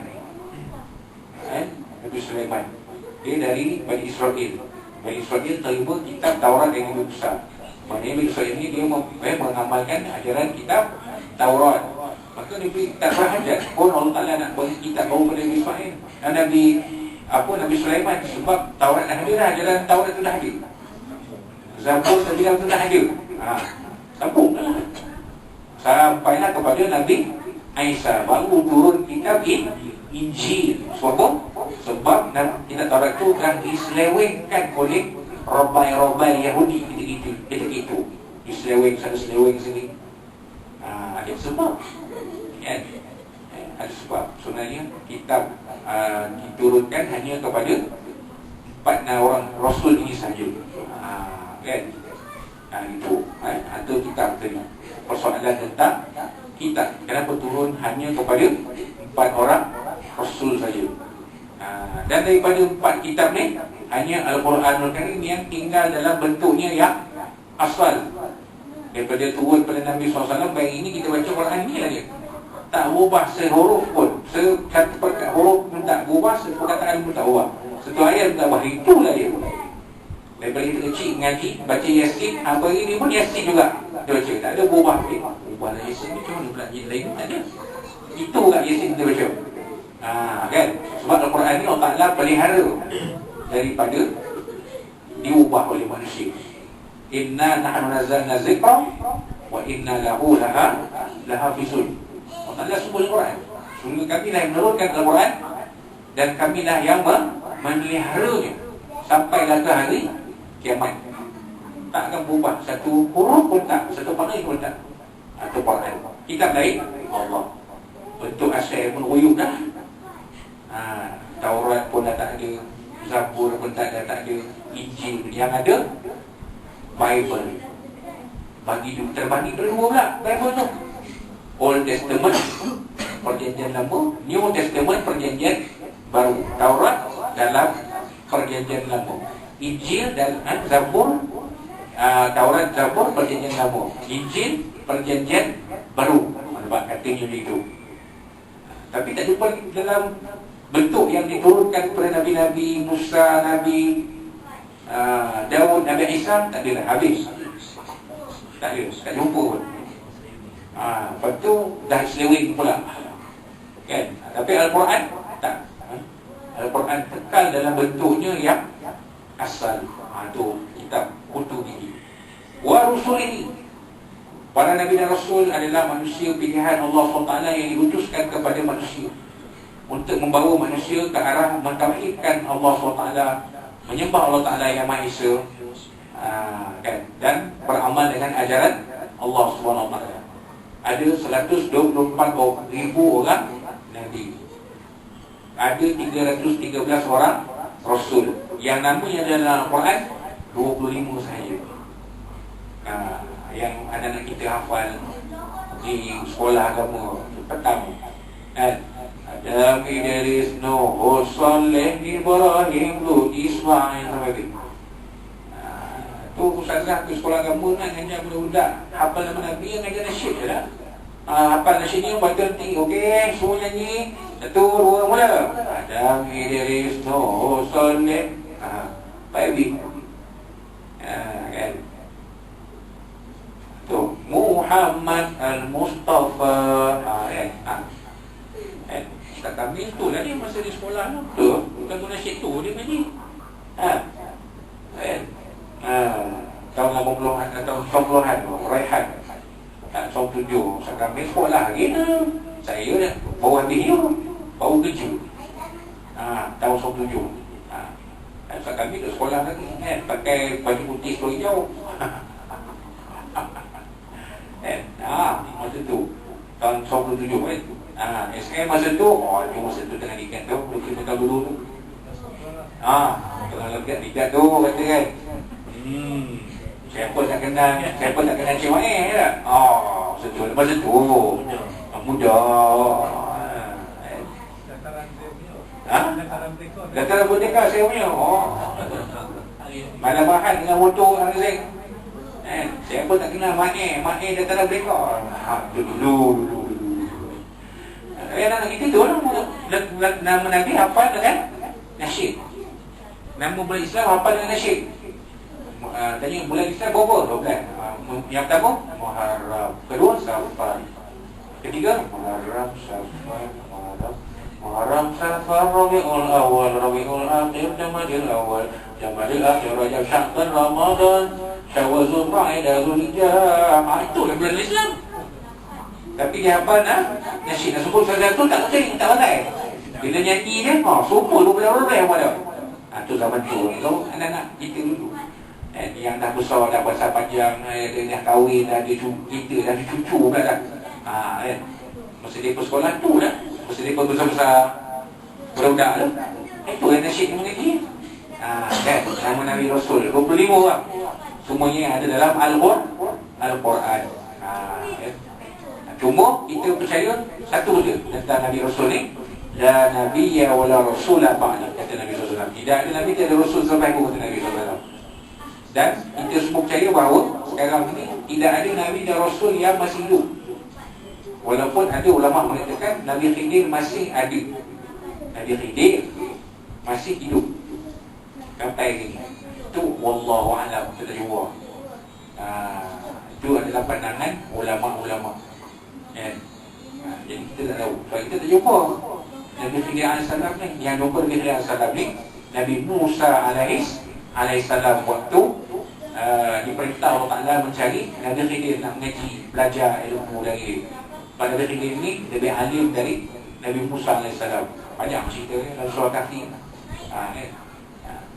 Nabi Sulaiman, dia dari Bani Israel. Bani Israel terima kitab Taurat yang lebih besar. Maknanya Bani Israel ini dia mengamalkan ajaran kitab Taurat. Maka Nabi tak berhajat pun Allah Ta'ala nak bagi kitab baru pada Nabi Israel dan Nabi Sulaiman. Sebab Taurat dah ada dah, ajaran Taurat itu dah ada. Zabur dan bilang itu dah ada. Sambunglah sampailah kepada Nabi Isa, baru turun kitab Injil. Sebab kitab Taurat itu telah diselewengkan oleh robai-robai Yahudi ketika itu. Diseleweng sana, seleweng sini. Ada sebab. Ada sebab. Sebenarnya kitab diturunkan hanya kepada 4 orang Rasul ini saja. Kan? Itu atau kitab tadi. Persoalan tentang kitab, kenapa turun hanya kepada 4 orang Rasul saja. Dan daripada 4 kitab ni, hanya Al-Quranul Karim yang tinggal dalam bentuknya yang asal. Daripada turun pada Nabi SAW, baik ini kita baca Quran ni lagi, tak berubah sehuruf pun, satu huruf pun tak berubah, satu perkataan pun tak berubah, satu ayat pun tak berubah. Itulah dia. Daripada kita kecil ngaji, baca Yasin, apa ini pun Yasin juga dia baca, tak ada berubah. Berubahlah Yasin ni, cuma pula lain tak ada. Itu kat Yasin kita baca. Kan? Sebab Al-Quran ni Allah Ta'ala pelihara daripada diubah oleh manusia. Inna nahnu nazzalna zikra wa inna lahu lahafizun. Allah Ta'ala sebut Al-Quran, sungguh kami lah yang menurunkan Al-Quran dan kami lah yang memeliharanya sampailah ke hari kiamat. Tak akan berubah satu huruf pun tak, satu makna pun tak. Atau Quran, kitab lain Allah, bentuk asal pun uyuk dah. Taurat pun dah tak ada, Zabur pun tak ada, Injil yang ada Bible. Terbagi berdua pula Bible tu. Old Testament perjanjian lama, New Testament perjanjian baru. Taurat dalam perjanjian lama, Injil dan Zabur, Taurat, Zabur perjanjian lama, Injil perjanjian baru. Nampak katanya begitu. Tapi tak jumpa dalam bentuk yang diturunkan kepada Nabi-Nabi Musa, Nabi Daud, Nabi Isa, tak ada dah, habis. Tak ada, tak jumpa pun. Lepas tu dah selewing pula. Kan? Tapi Al-Quran tak. Al-Quran kekal dalam bentuknya yang asal. Tu kitab kutubihi wa rusulihi. Para nabi dan rasul adalah manusia pilihan Allah SWT yang diutuskan kepada manusia untuk membawa manusia ke arah mentauhidkan Allah SWT, menyembah Allah Ta'ala yang Maha Esa, kan? Dan beramal dengan ajaran Allah SWT. Ada 124,000 orang nabi, ada 313 orang rasul. Yang namanya dalam Al-Quran 25 sahaja. Yang anak-anak kita hafal di sekolah agama petang, kan? Adam, Idris, Nuh, Saleh, Ibrahim, Lut, Ismail, sampai tu. Tu ustazah ke sekolah agama kan hanya budak-budak hafal nama Nabi yang ngajar nasyid je lah. Hafal nasyid ni baca nanti, okey, semua nyanyi. 1, 2, mula. Adam, Idris, Nuh, Saleh, baik. Kan? Tu Muhammad Al-Mustafa. Tak kami tu lah ni masa di sekolah tu. Lagu nasyid tu dia ngaji. Tahun 80-an atau 90-an, Raihan. 97. Kami sekolah lagi tu. Saya dah baru habis ni, baru kerja. Tahun 97. Kami tu sekolah lagi kan, pakai baju putih seluar hijau. Masa tu tahun 97 kan. SM masa tu, masa tu tengah dikat tu, kita tahu dulu tu. Tengah legat tu kata kan. Siapa tak kenal Cik Wan tak? Masa tu muda. Dataran Merdeka saya punya. Mana bahan dengan motor orang Zeng. Siapa tak kenal Mak Dataran Merdeka. Dulu. Anak kita tu nama Nabi hafal dengan nasyid. Nama bulan Islam hafal dengan nasyid. Tanya bulan Islam berapa? 12. Yang pertama Muharram, kedua Safar, ketiga Muharram, Safar, Rabiul Awal, Rabiul Akhir, Jamadil Awal, Jamadil Akhir, Rajab, Sya'ban, Ramadan, Syawal, Zulqa'dah, Zulhijjah. Itulah bulan Islam. Tapi dia hafal nasyid. Nak sebut satu tak pandai. Bila nyanyi dia, semua 12 orang yang ada. Itu zaman tu. Anak-anak kita dulu, yang dah besar, dah puasa panjang, dah kahwin, dah ada kita, dah ada cucu pula dah. Masa dia sekolah tu dah. Masa dia besar-besar budak-budak tu. Itu yang nasyid yang mengaji. Kan? Nama Nabi Rasul 25 orang. Semuanya ada dalam Al-Quran. Cuma kita percaya satu je tentang Nabi Rasul ni, la nabiyya wala rasula ba'da, kata Nabi SAW. Tidak ada Nabi, tidak ada Rasul sampai aku, kata Nabi SAW. Dan kita semua percaya bahawa sekarang ni tidak ada Nabi dan Rasul yang masih hidup. Walaupun ada ulama mengatakan Nabi Khidir masih ada. Nabi Khidir masih hidup sampai hari ni. Itu wallahu a'lam, kita jumpa. Itu adalah pandangan ulama-ulama. Jadi kita tak tahu. Sebab kita tak jumpa Nabi Khidir AS ni. Yang jumpa Nabi Khidir AS ni Nabi Musa alaihissalam waktu diperintah Allah Ta'ala mencari Nabi Khidir, nak mengaji, belajar ilmu dari dia. Pada Nabi Khidir ni lebih alim dari Nabi Musa alaihissalam. Banyak cerita ni dalam surah Kahfi.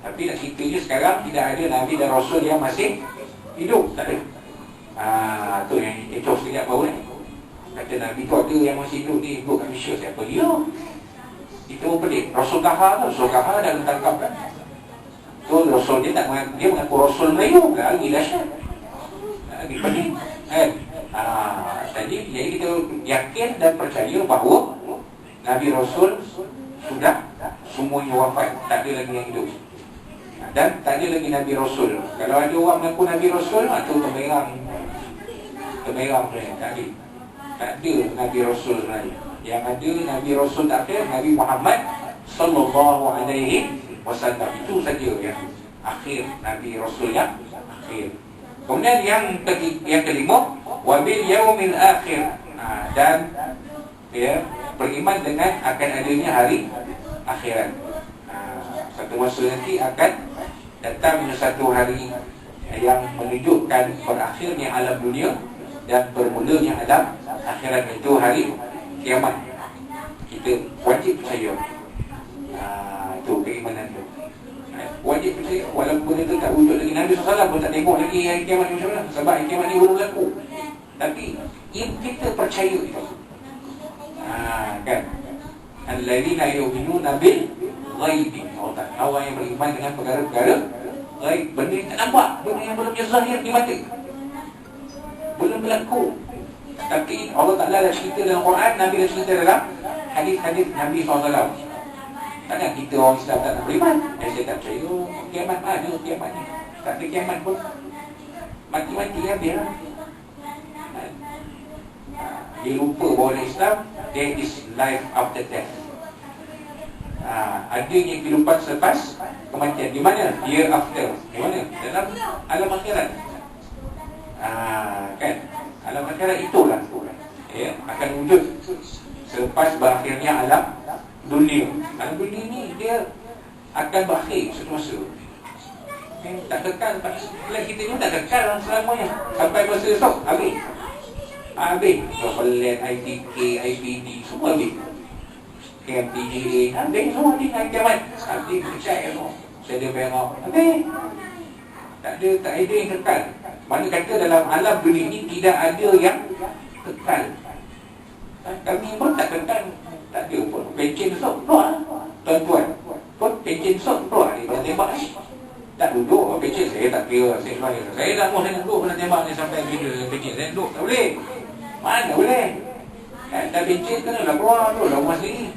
Tapi nak ceritanya sekarang tidak ada Nabi dan Rasul yang masih hidup. Tak ada. Tu yang ecoh sekejap baru ni. Kata Nabi tu ada yang masih hidup ni, hidup kat Malaysia. Siapa dia? Itu pelik. Rasul Kahar dah ditangkap kan. Tu Rasul dia mengaku Rasul Melayu. Lagi dahsyat, lagi pelik kan. Jadi kita yakin dan percaya bahawa Nabi Rasul sudah semuanya wafat. Tak ada lagi yang hidup. Dan tak ada lagi Nabi Rasul. Kalau ada orang mengaku Nabi Rasul, tu temerang tak ada. Tak ada Nabi Rasul sebenarnya. Yang ada Nabi Rasul terakhir Nabi Muhammad sallallahu alaihi wasallam. Itu saja yang akhir Nabi Rasul yang akhir. Kemudian yang kelima, wabil yaumil akhir. Dan beriman dengan akan adanya hari akhirat. Satu masa nanti akan datang satu hari yang menunjukkan berakhirnya alam dunia dan bermulanya alam akhirat, itu hari kiamat. Kita wajib percaya. Itu keimanan tu. Wajib percaya, walaupun itu tak wujud lagi. Nabi SAW pun tak tengok lagi hari kiamat macam mana, sebab hari kiamat ni belum berlaku. Tapi kita percaya itu. Kan? Alladzina yu'minuna bil ghaibi. Orang yang beriman dengan perkara-perkara ghaib, benda yang tak nampak, benda yang belum zahir di mata, belum berlaku. Tapi Allah Ta'ala dah cerita dalam Quran, Nabi dah cerita dalam hadis-hadis Nabi SAW. Takkan kita orang Islam tak nak beriman? Saya tak percaya kiamat mana, kiamat ni tak ada kiamat pun, mati-mati habis lah. Dia lupa bahawa dalam Islam there is life after death. Adanya kehidupan selepas kematian. Di mana? Hereafter. Di mana? Dalam alam akhirat. Kan? Alam akhirat itulah akan wujud selepas berakhirnya alam dunia. Alam dunia ni dia akan berakhir suatu masa. Tak kekal. Flight kita ni tak kekal selamanya. Sampai masa esok habis. Habis. Pelan, ITK, IPD, semua habis. KMTGA, habis semua ni kiamat. Habis percaya semua. Saya berak. Habis. Tak ada yang kekal. Mana kata dalam alam dunia ni tidak ada yang kekal. Kami pun tak kekal. Tak ada pun. Pencen esok keluar. Tuan-tuan pun pencen esok keluar. Dia kena tembak ni. Tak duduk pencen. Saya tak kira. Saya tak mahu saya duduk kena tembak ni sampai bila pencen. Saya duduk. Tak boleh. Mana boleh. Dah pencen kenalah keluar tu. Dah rumah sendiri.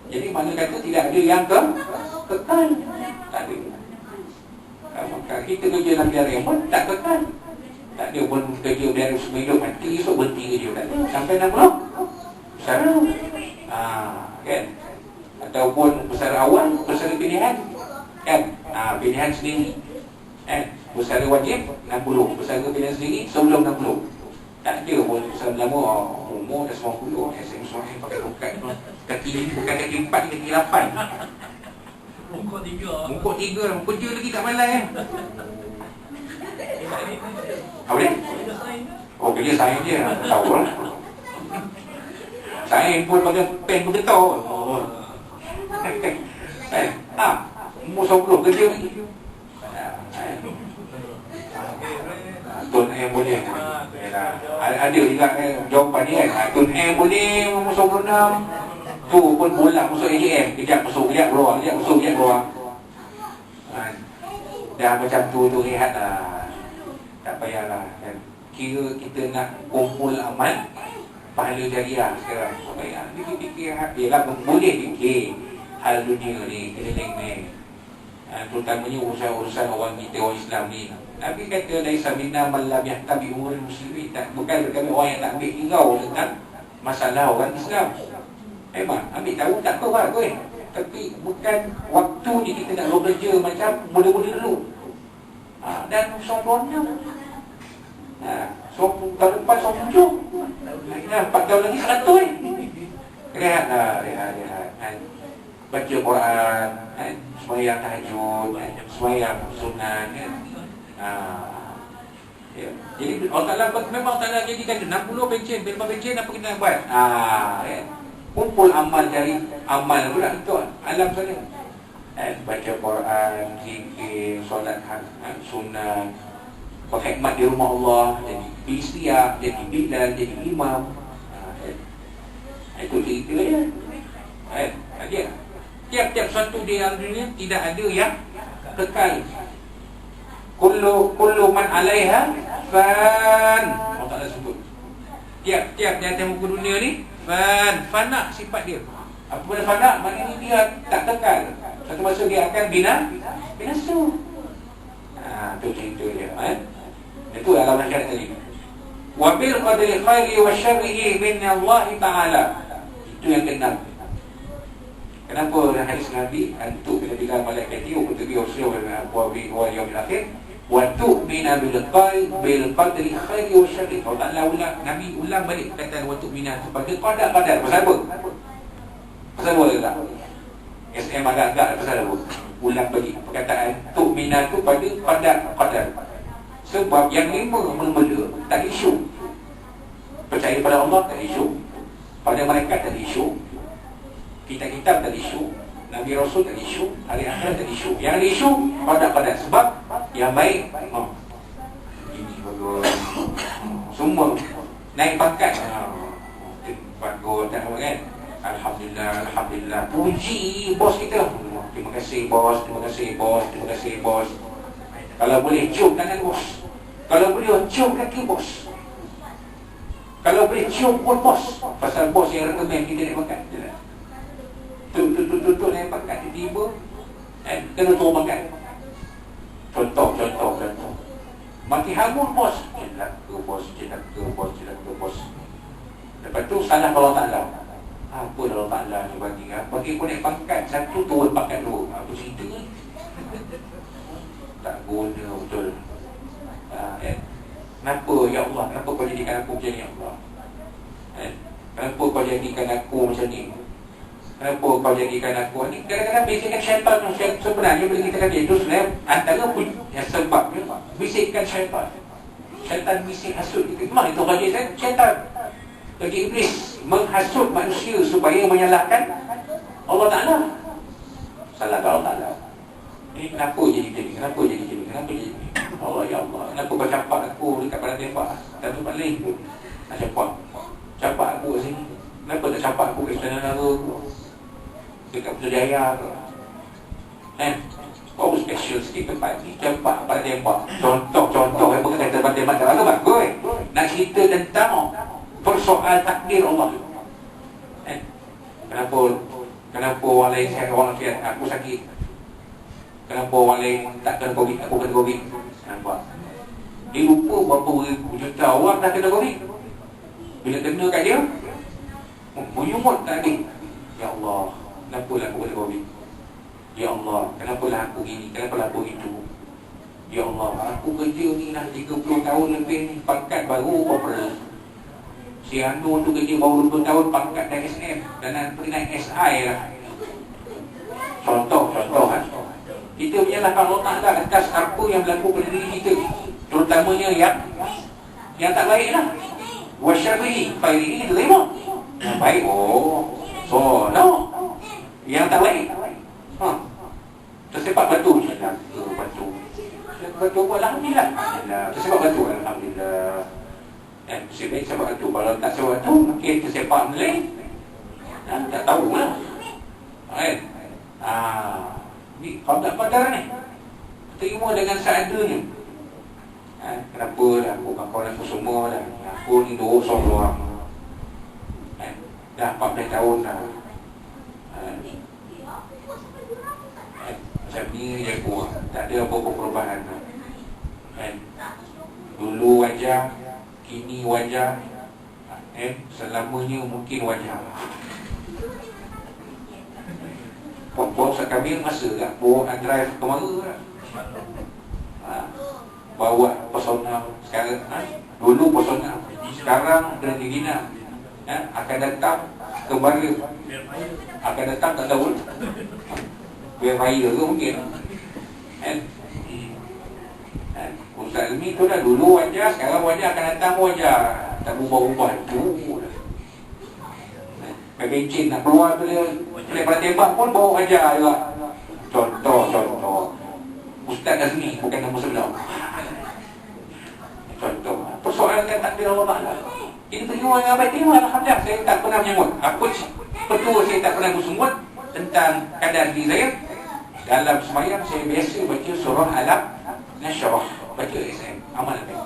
Jadi mana kata tidak ada yang kekal. Tak ada. Maka kita kerja dalam biara yang pun tak kekal. Tak ada pun kerja biara semua hidup mati. Esok berhenti kerja. Tak ada. Sampai 60 pesara. Kan? Ataupun pesara awal, pesara pilihan. Kan? Pilihan sendiri. Kan? Pesara wajib 60. Pesara pilihan sendiri sebelum 60. Tak ada pun pesara lama umur dah 90. SM suami pakai bukat kaki 5, bukan kaki 4, kaki 8. Mungkuk 3. Mungkuk 3. Kerja lagi tak malai kan? Apa dia? Oh, kerja sains je. Tahu lah. Sains pun pakai pen pun getau. Umur 10 kerja lagi. Tun M boleh. Ada juga jawapan ni kan. Tun M boleh umur 26. Tu pun bola masuk AGM. Kejap masuk, kejap keluar, kejap masuk, kejap keluar. Dah macam tu rehat lah. Tak payahlah kan. Kira kita nak kumpul amal pahala jariah sekarang. Tak payah. Fikir yelah, boleh fikir hal dunia ni, keliling ni. Terutamanya urusan-urusan orang kita, orang Islam ni. Nabi kata laisa minna man lam yahtabi umurul muslimin. Bukan kami orang yang tak ambil hirau tentang masalah orang Islam. Memang ambil tahu tak apa bagus. Tapi bukan waktu ni kita nak bekerja macam muda-muda dulu. Dan sombong 6. Tahun depan sombong 7. 4 tahun lagi 100. Rehatlah, rehat. Baca Quran, sembahyang tahajud, sembahyang sunat. Jadi Allah Ta'ala memang Allah Ta'ala jadikan 60 pencen, 5 pencen apa kita nak buat? Kumpul amal dari amal pula itu alam sana. Baca Quran, zikir, solat sunat, berkhidmat di rumah Allah, jadi istiak, jadi bilal, jadi imam. Itu cerita ya. Tiap-tiap suatu di alam dunia tidak ada yang kekal. Kullu man 'alaiha fan. Allah Ta'ala sebut. Tiap-tiap di atas muka dunia ni fana sifat dia. Apa benda fana? Maknanya dia tak kekal. Satu masa dia akan binasa. Itu cerita dia. Itu alam akhirat tadi. Wa bil qadri khairi wa syarrihi min Allah Ta'ala. Itu yang keenam. Kenapa hadis Nabi antu bila malaikat itu untuk biusul wa yaumil akhir wa tu'mina bil qadri khairi wa syarri. Kalau tak ulang Nabi ulang balik perkataan wa tu'mina kepada qadar. Pasal apa? Pasal apa tak? SM agak-agak pasal apa? Ulang balik perkataan tu'mina tu pada qadar. Sebab yang 5 mula-mula tak isu. Percaya pada Allah tak isu, pada mereka tak isu, kitab-kitab tak isu, Nabi Rasul tak isu, hari akhir tak isu. Yang isu pada sebab yang baik. Ini bagus. Semua naik pangkat. Bagus tak apa kan? Alhamdulillah, Alhamdulillah. Puji bos kita. Terima kasih bos, terima kasih bos, terima kasih bos. Kalau boleh cium tangan bos, kalau boleh cium kaki bos, kalau boleh cium pun bos. Pasal bos yang recommend kita naik pangkat. Tutup naik pangkat tiba-tiba kena turun pangkat. Contoh mati hangun bos. Celaka bos, celaka bos, celaka bos. Lepas tu salah Allah Ta'ala. Apa Allah Ta'ala ni bagi pun naik pangkat satu, turun pangkat dua. Apa cerita ni? Tak guna betul. Kenapa ya Allah? Kenapa kau jadikan aku macam ni ya Allah? Kenapa kau jadikan aku macam ni? Kenapa kau jadikan aku ni? Kadang-kadang bisikan syaitan sebenarnya bila kita kata itu sebenarnya antara pun yang sebabnya bisikan syaitan. Syaitan bisik hasut kita. Memang itu bagi syaitan, bagi iblis menghasut manusia supaya menyalahkan Allah Ta'ala. Salah Allah Ta'ala. Ini kenapa jadi macam ni? Kenapa jadi macam ni? Kenapa jadi macam ni? Allah ya Allah, kenapa kau campak aku dekat pada tembak? Tak tempat lain pun nak campak aku kat sini. Kenapa tak campak aku kat Istana Negara aku, dekat Putrajaya ke? Kau special sikit tempat ni, campak pada tembak. Contoh yang bukan kata pada tembak tak bagus. Nak cerita tentang persoal takdir Allah. Kenapa orang lain sihat, orang lain aku sakit? Kenapa orang lain tak kena COVID, aku kena COVID? Nampak? Dia lupa berapa ribu juta orang dah kena COVID. Bila kena kat dia, menyumut tak ada. Ya Allah, kenapa lah aku kena COVID? Ya Allah, kenapa lah aku gini? Kenapa lah aku itu? Ya Allah, aku kerja ni dah 30 tahun lebih ni, pangkat baru corporal. Si Anu tu kerja baru 20 tahun, pangkat dah SM, dan nanti naik SI lah. Contoh kan. Kita menyalahkan Allah Ta'ala atas apa yang berlaku pada diri kita, terutamanya yang tak baik lah. Wasyarihi fairihi terima. Yang baik, so no. Yang tak baik, tersepak batu. Batu alhamdulillah. Tersepak batu alhamdulillah. Sebaik sepak batu. Kalau tak sepak batu, mungkin tersepak lain. Tak tahu lah. Ni kau tak padar ni, terima dengan seadanya. Kenapa dah kawan aku semua dah, aku ni dosa doang. Dah 14 tahun dah. Macam ni je aku, tak ada apa-apa perubahan. Dulu wajah, kini wajah, selamanya mungkin wajah. Bawa kami masa tak bawa drive ke mana lah. Bawa personal sekarang, dulu personal, sekarang Gina akan datang kembali, akan datang tak tahu biar raya ke mungkin. Ustaz Ilmi tu dah dulu wajah, sekarang wajah akan datang wajah, tak berubah-ubah tu. Bencin nak keluar daripada tembak pun bawa wajah juga. Contoh Ustaz Azmi bukan nama sebenar. Contoh persoalan takdir Allah Ta'ala. Ini terima dengan baik, terima alhamdulillah. Saya tak pernah menyebut apa betul, saya tak pernah bersumut tentang keadaan diri saya. Dalam semayang saya biasa baca surah Al-Nashrah, baca SM amal baik.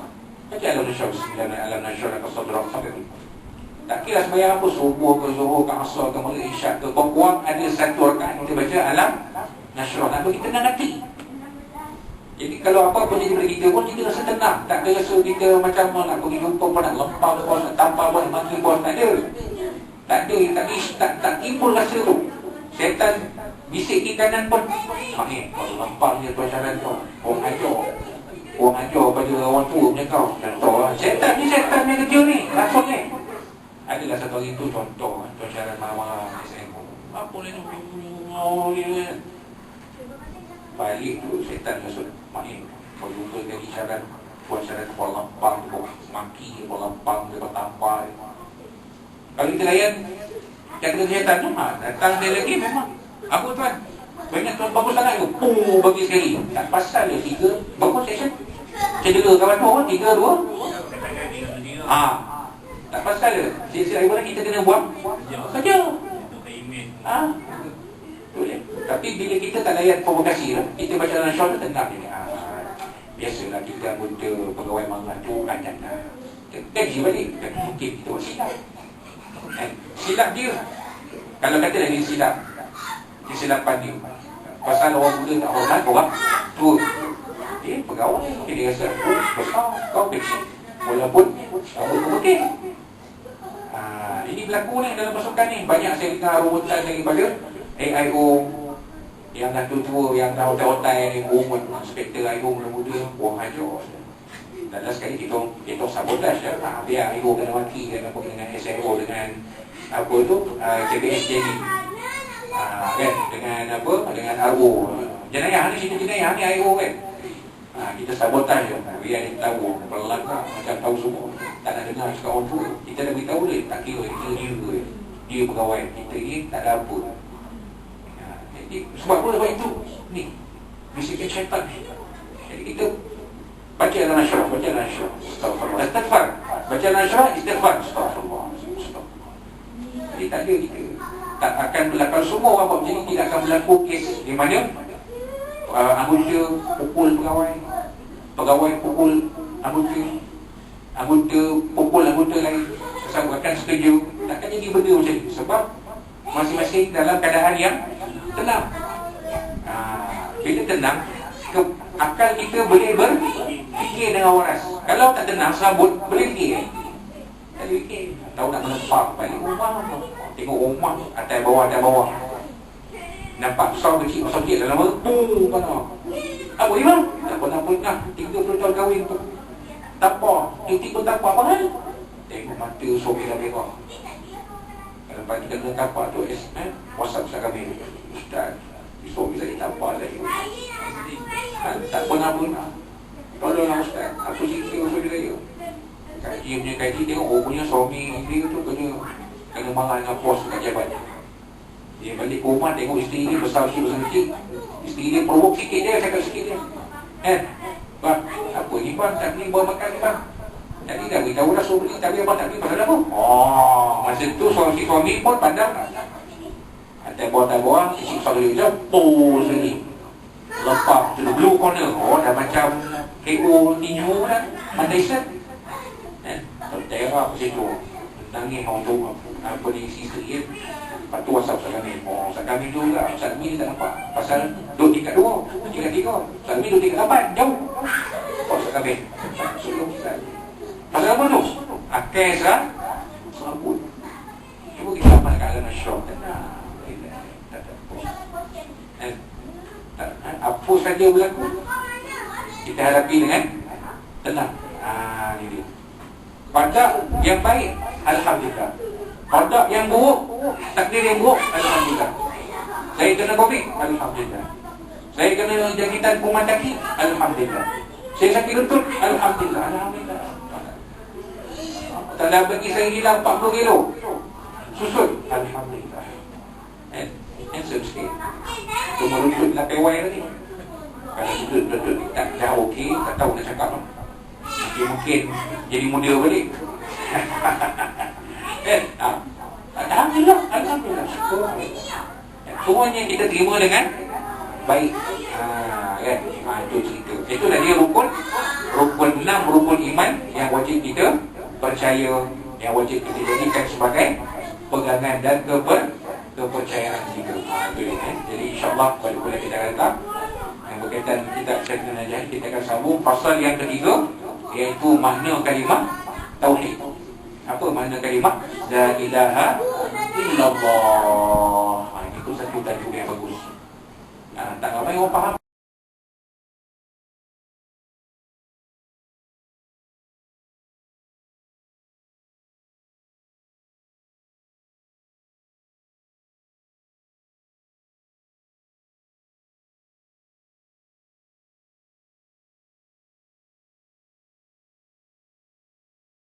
Baca Al-Nashrah, Alam Nashrah ke Sadrak sampai tu. Tak kira sembahyang apa, subuh ke zuhur ke asar ke maghrib isyak ke, kurang ada satu rakaat kita baca Alam Nashrah, nak bagi tenang hati. Jadi kalau apa pun jadi pada kita pun, kita rasa tenang. Tak ada rasa kita macam nak pergi jumpa pun, nak lempar bos, nak tampar bos, nak maki bos. Tak ada. Tak timbul rasa tu. Syaitan bisik di kanan pun, kalau lempar dia tuan syarat tu, orang ajar pada orang tua punya kau. Syaitan ni kerja ni, rasuk ni. Adalah satu hari tu contoh, tuan syarat marah-marah apa boleh balik tu syaitan masuk main, kau jumpa lagi syarat, Tuan saya kepala lapang, maki kepala lapang, dia bertampar. Kalau kita layan jaga kesihatan tu, datang dia lagi memang apa tuan? Banyak tuan bagus sangat tu, bagi sekali. Tak pasal dia 3 berapa session? Cedera kawan tu 3, 2. Tak pasal dia. Sesi mana kita kena buang saja. Boleh. Tapi bila kita tak layan provokasi lah, kita baca dalam syawal tenang dia. Biasalah kita anggota pegawai mangat tu adat lah. Kaji balik. Mungkin kita buat silap. Silap dia. Kalau kata lagi silap, kesilapan dia. Pasal orang muda tak hormat orang tu. Pegawai dia rasa besar, kau kecil. Walaupun mungkin. Ini berlaku ni dalam pasukan ni. Banyak saya dengar rumutan daripada AIO yang dah tua-tua, yang dah hotai-hotai ni, umur inspektor AIO muda-muda, buang hajar. Dan sekali kita sabotaj je. Biar AIO kena maki dengan SIO, dengan apa tu, KBS jadi. Kan, dengan apa, dengan RO. Jenayah ni, cerita jenayah ni AIO kan. Kita sabotaj je. Biar dia tahu, pelan lah, macam tahu semua. Tak nak dengar cakap orang tua. Kita dah beritahu dia, tak kira dia pegawai. Kita ni tak ada apa. Jadi sebab apa sebab itu? Ni, bisikan syaitan. Jadi kita baca dalam syarah, Astagfirullah. Istighfar. Baca dalam syarah, istighfar. Astagfirullah. Jadi tak ada kita. Tak akan berlaku semua orang buat macam ni. Tidak akan berlaku kes di mana anggota pukul pegawai, pegawai pukul anggota pukul anggota lain. Sebab akan setuju. Takkan jadi benda macam ni. Sebab masing-masing dalam keadaan yang tenang. Bila tenang, akal kita boleh berfikir dengan waras. Kalau tak tenang, sabut, boleh fikir. Tak boleh fikir. Tahu nak menempah balik rumah. Tengok rumah, atas bawah. Nampak besar kecil dalam mana? Apa imam? Tak pernah 30 tahun kahwin tu. Tak apa, tiba-tiba tak apa apa hal. Tengok mata suami dah merah. Kalau pagi kita kena tapak tu, WhatsApp saya kami, Ustaz, suami saya tak apa lagi. Tak pernah. Tolonglah Ustaz, apa cerita suami saya? Kaji punya kaji, tengok punya suami dia tu kena marah dengan bos kat jabat. Dia balik ke rumah, tengok isteri dia besar sikit. Isteri dia provok sikit je, cakap sikit je. Bang, apa ni bang, tak boleh buat makan ni bang. Tadi dah beritahu dah suruh beli, tapi abang tak beli pasal apa? Masa tu suami pun pandang. Atas bawah-bawah, isi besar dia je, sini. Lepas tu blue corner. Dah macam KO tinju dah. Pandai set. Terterak ke situ. Nangis orang tu, apa ni isi sikit. Lepas tu WhatsApp Ustaz Kamil juga. Ustaz Kamil tak nampak. Pasal duduk tingkat 2, tingkat 3. Ustaz Kamil duduk tingkat 8, jauh. Ustaz Kamil. Pasal apa tu? Akes lah. Sabut. Cuba kita amalkan dalam syurah. Tenang. Apa saja berlaku, kita hadapi dengan tenang. Ini dia. Pada yang baik, alhamdulillah. Pada yang buruk, takdir yang buruk, alhamdulillah. Saya kena COVID, alhamdulillah. Saya kena jangkitan kuman kaki, alhamdulillah. Saya sakit lutut, alhamdulillah. Tak ada bagi saya hilang 40 kilo susut, alhamdulillah. Answer sikit. Cuma lutut nak pewai tadi. Kalau lutut tak dah okey, tak tahu nak cakap. Mungkin jadi muda balik. Alhamdulillah. Semuanya kita terima dengan baik. Itu cerita. Itulah dia rukun 6 rukun iman yang wajib kita percaya, yang wajib kita jadikan sebagai pegangan dan kepercayaan kita. Jadi insyaAllah pada bulan kita akan datang yang berkaitan kitab Syarihun Najah, kita akan sambung pasal yang ketiga, iaitu makna kalimah tauhid. Apa makna kalimah la ilaha illallah? Itu satu tajuk yang bagus. Tak ramai orang faham.